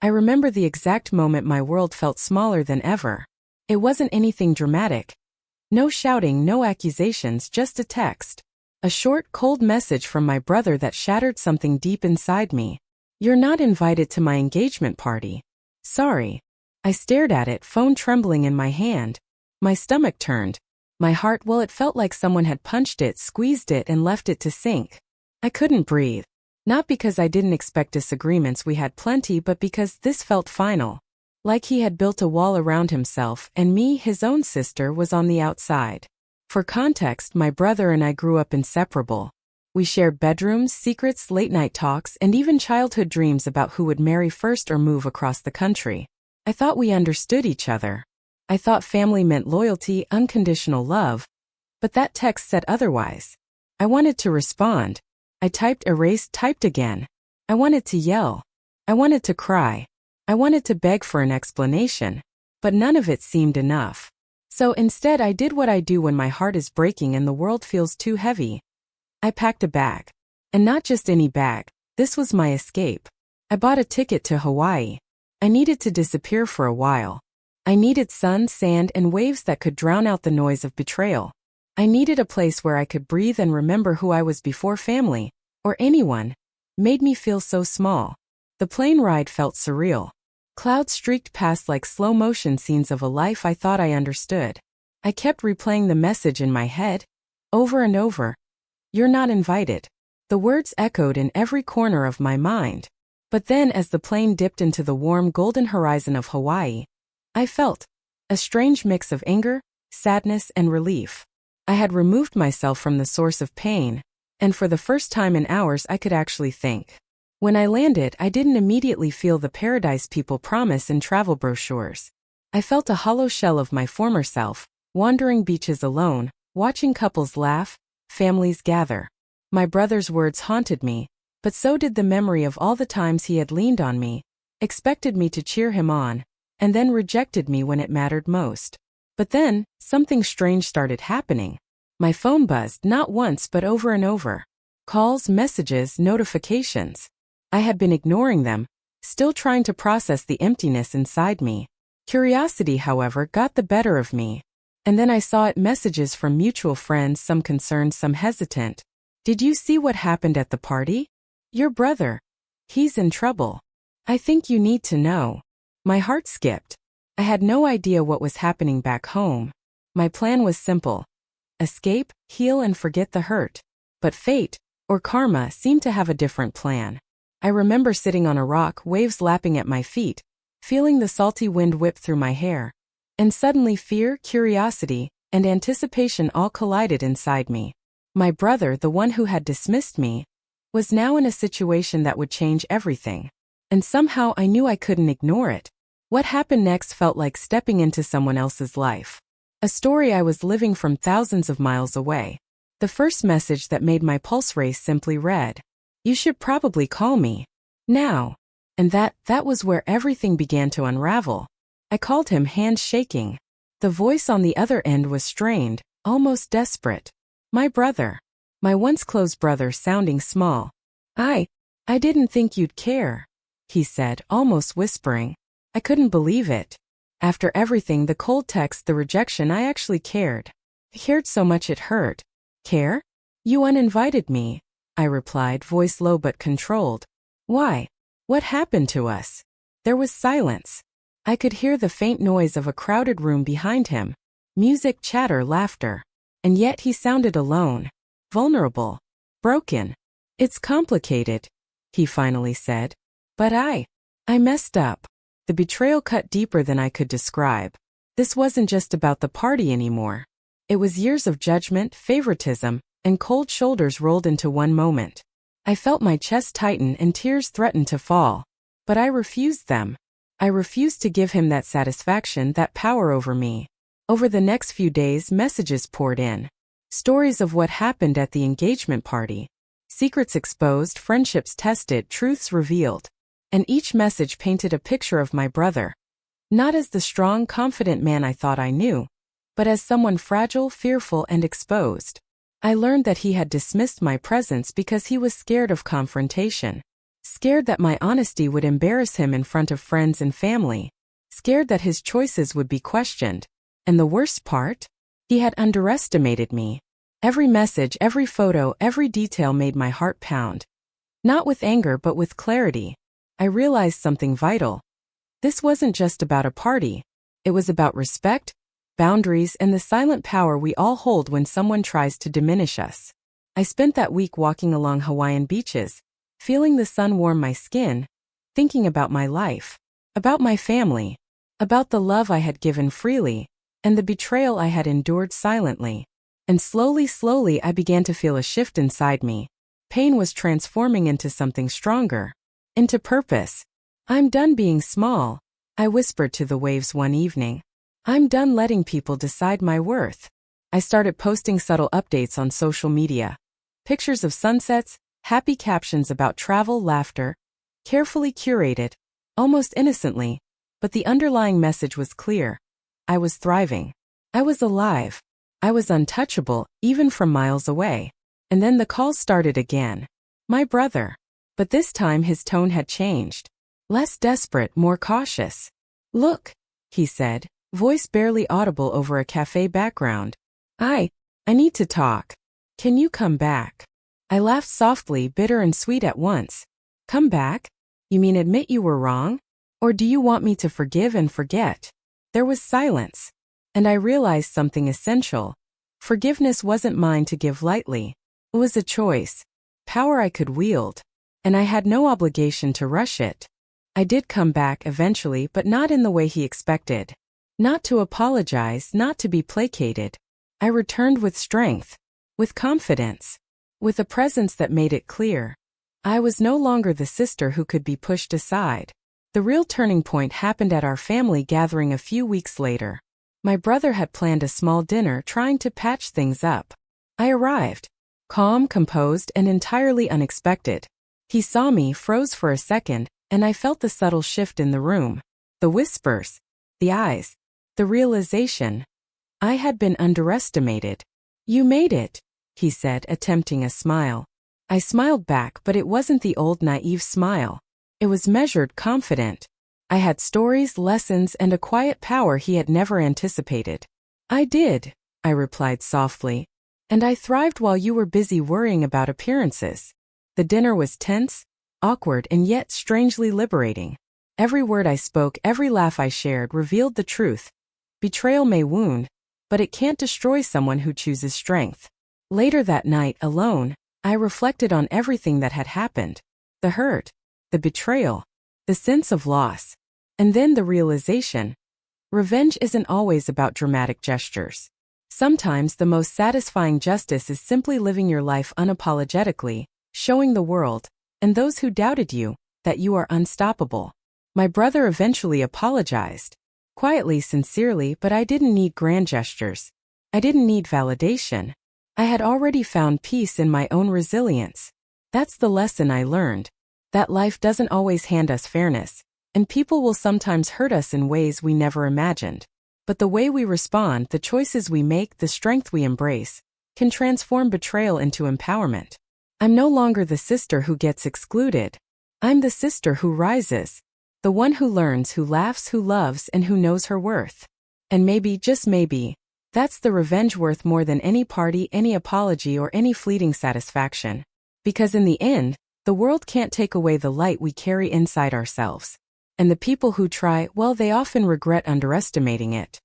I remember the exact moment my world felt smaller than ever. It wasn't anything dramatic. No shouting, no accusations, just a text. A short, cold message from my brother that shattered something deep inside me. "You're not invited to my engagement party. Sorry." I stared at it, phone trembling in my hand. My stomach turned. My heart, well, it felt like someone had punched it, squeezed it, and left it to sink. I couldn't breathe. Not because I didn't expect disagreements, we had plenty, but because this felt final. Like he had built a wall around himself, and me, his own sister, was on the outside. For context, my brother and I grew up inseparable. We shared bedrooms, secrets, late-night talks, and even childhood dreams about who would marry first or move across the country. I thought we understood each other. I thought family meant loyalty, unconditional love. But that text said otherwise. I wanted to respond. I typed, erased, typed again. I wanted to yell. I wanted to cry. I wanted to beg for an explanation. But none of it seemed enough. So instead, I did what I do when my heart is breaking and the world feels too heavy. I packed a bag. And not just any bag. This was my escape. I bought a ticket to Hawaii. I needed to disappear for a while. I needed sun, sand, and waves that could drown out the noise of betrayal. I needed a place where I could breathe and remember who I was before family, or anyone, made me feel so small. The plane ride felt surreal. Clouds streaked past like slow-motion scenes of a life I thought I understood. I kept replaying the message in my head, over and over. "You're not invited." The words echoed in every corner of my mind. But then, as the plane dipped into the warm golden horizon of Hawaii, I felt a strange mix of anger, sadness, and relief. I had removed myself from the source of pain, and for the first time in hours I could actually think. When I landed, I didn't immediately feel the paradise people promise in travel brochures. I felt a hollow shell of my former self, wandering beaches alone, watching couples laugh, families gather. My brother's words haunted me, but so did the memory of all the times he had leaned on me, expected me to cheer him on, and then rejected me when it mattered most. But then, something strange started happening. My phone buzzed not once but over and over. Calls, messages, notifications. I had been ignoring them, still trying to process the emptiness inside me. Curiosity, however, got the better of me. And then I saw it, messages from mutual friends, some concerned, some hesitant. "Did you see what happened at the party? Your brother. He's in trouble. I think you need to know." My heart skipped. I had no idea what was happening back home. My plan was simple. Escape, heal, and forget the hurt. But fate, or karma, seemed to have a different plan. I remember sitting on a rock, waves lapping at my feet, feeling the salty wind whip through my hair. And suddenly fear, curiosity, and anticipation all collided inside me. My brother, the one who had dismissed me, was now in a situation that would change everything. And somehow I knew I couldn't ignore it. What happened next felt like stepping into someone else's life. A story I was living from thousands of miles away. The first message that made my pulse race simply read, "You should probably call me now." And that was where everything began to unravel. I called him, hands shaking. The voice on the other end was strained, almost desperate. My brother. My once close brother, sounding small. I didn't think you'd care," he said, almost whispering. I couldn't believe it. After everything, the cold text, the rejection, I actually cared. I cared so much it hurt. "Care? You uninvited me," I replied, voice low but controlled. "Why? What happened to us?" There was silence. I could hear the faint noise of a crowded room behind him. Music, chatter, laughter. And yet he sounded alone. Vulnerable. Broken. "It's complicated," he finally said. "But I messed up." The betrayal cut deeper than I could describe. This wasn't just about the party anymore. It was years of judgment, favoritism, and cold shoulders rolled into one moment. I felt my chest tighten and tears threaten to fall. But I refused them. I refused to give him that satisfaction, that power over me. Over the next few days, messages poured in. Stories of what happened at the engagement party. Secrets exposed, friendships tested, truths revealed. And each message painted a picture of my brother. Not as the strong, confident man I thought I knew, but as someone fragile, fearful, and exposed. I learned that he had dismissed my presence because he was scared of confrontation. Scared that my honesty would embarrass him in front of friends and family. Scared that his choices would be questioned. And the worst part? He had underestimated me. Every message, every photo, every detail made my heart pound. Not with anger but with clarity. I realized something vital. This wasn't just about a party. It was about respect, boundaries, and the silent power we all hold when someone tries to diminish us. I spent that week walking along Hawaiian beaches, feeling the sun warm my skin, thinking about my life, about my family, about the love I had given freely, and the betrayal I had endured silently. And slowly I began to feel a shift inside me. Pain was transforming into something stronger, into purpose. I'm done being small, I whispered to the waves one evening. I'm done letting people decide my worth. I started posting subtle updates on social media. Pictures of sunsets, happy captions about travel, laughter, carefully curated, almost innocently, but the underlying message was clear. I was thriving. I was alive. I was untouchable, even from miles away. And then the calls started again. My brother. But this time his tone had changed. Less desperate, more cautious. Look, he said, voice barely audible over a cafe background. I need to talk. Can you come back? I laughed softly, bitter and sweet at once. Come back? You mean admit you were wrong? Or do you want me to forgive and forget? There was silence. And I realized something essential. Forgiveness wasn't mine to give lightly. It was a choice. Power I could wield. And I had no obligation to rush it. I did come back eventually, but not in the way he expected. Not to apologize, not to be placated. I returned with strength, with confidence, with a presence that made it clear. I was no longer the sister who could be pushed aside. The real turning point happened at our family gathering a few weeks later. My brother had planned a small dinner trying to patch things up. I arrived, calm, composed, and entirely unexpected. He saw me, froze for a second, and I felt the subtle shift in the room. The whispers, the eyes, the realization. I had been underestimated. You made it, he said, attempting a smile. I smiled back, but it wasn't the old naive smile. It was measured, confident. I had stories, lessons, and a quiet power he had never anticipated. I did, I replied softly. And I thrived while you were busy worrying about appearances. The dinner was tense, awkward, and yet strangely liberating. Every word I spoke, every laugh I shared revealed the truth. Betrayal may wound, but it can't destroy someone who chooses strength. Later that night, alone, I reflected on everything that had happened. The hurt, the betrayal, the sense of loss, and then the realization. Revenge isn't always about dramatic gestures. Sometimes the most satisfying justice is simply living your life unapologetically, showing the world, and those who doubted you, that you are unstoppable. My brother eventually apologized. Quietly, sincerely, but I didn't need grand gestures. I didn't need validation. I had already found peace in my own resilience. That's the lesson I learned. That life doesn't always hand us fairness, and people will sometimes hurt us in ways we never imagined. But the way we respond, the choices we make, the strength we embrace, can transform betrayal into empowerment. I'm no longer the sister who gets excluded. I'm the sister who rises. The one who learns, who laughs, who loves, and who knows her worth. And maybe, just maybe, that's the revenge worth more than any party, any apology, or any fleeting satisfaction. Because in the end, the world can't take away the light we carry inside ourselves. And the people who try, well, they often regret underestimating it.